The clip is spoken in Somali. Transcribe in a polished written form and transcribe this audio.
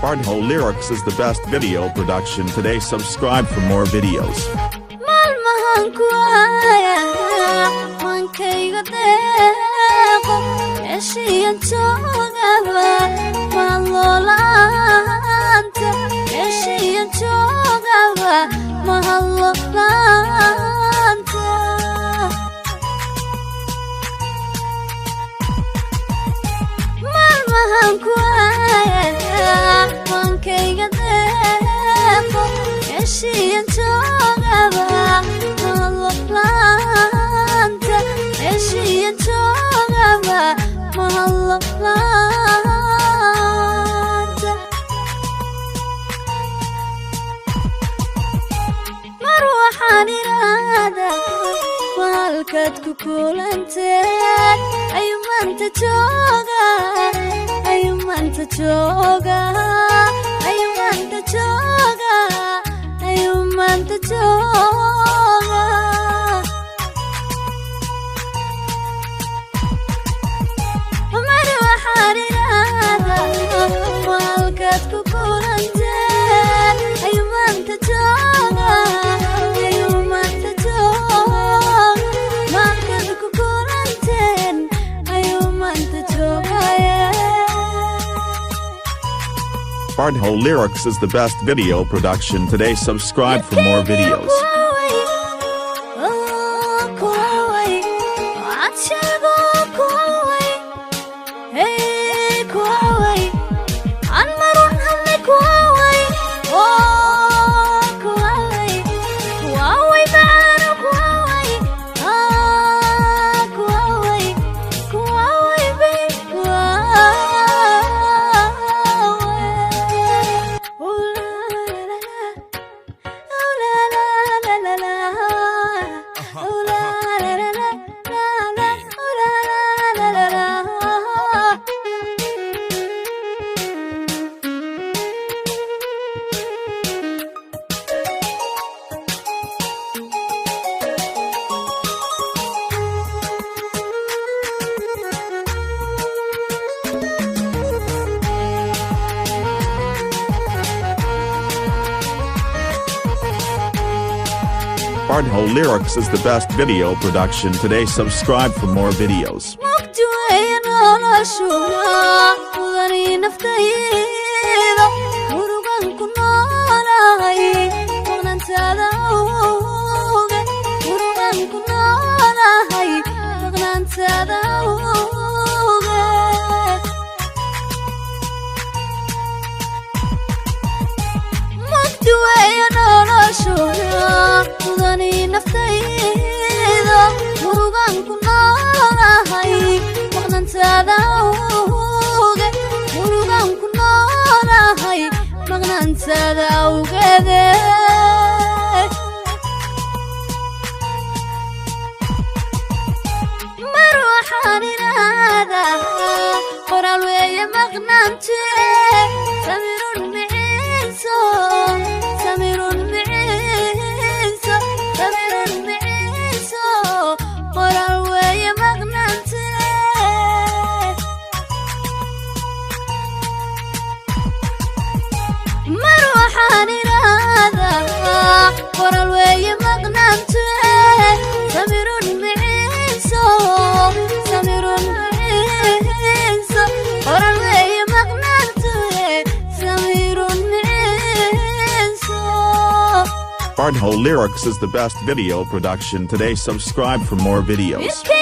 Bardho Lyrics is the best video production today. Subscribe for more videos. Malmahan kuaya mankayga deeqo meeshiyan joogaba mahalolaanta meeshiyan joogaba mahalolaanta malmahan kuaya mankayga deeqo meeshiyan joogaba mahalolaanta meeshiyan joogaba mahalolaanta mar waxaan iraadaa maalkaad ku kulanteen ayuu maanta jooga ayuu maanta jooga ayuu maanta jooga ayuu maanta jooga mar waxaan iraadaa maalkaad ku kulanteen ayuu maanta jooga ayuu maanta jooga maalkaad ku kulanteen ayuu maanta jooga. Bardho Lyrics is the best video production today. Subscribe for more videos. Bardho Lyrics is the best video production today. Subscribe for more videos. Bardho Lyrics is the best video production today. Subscribe for more videos.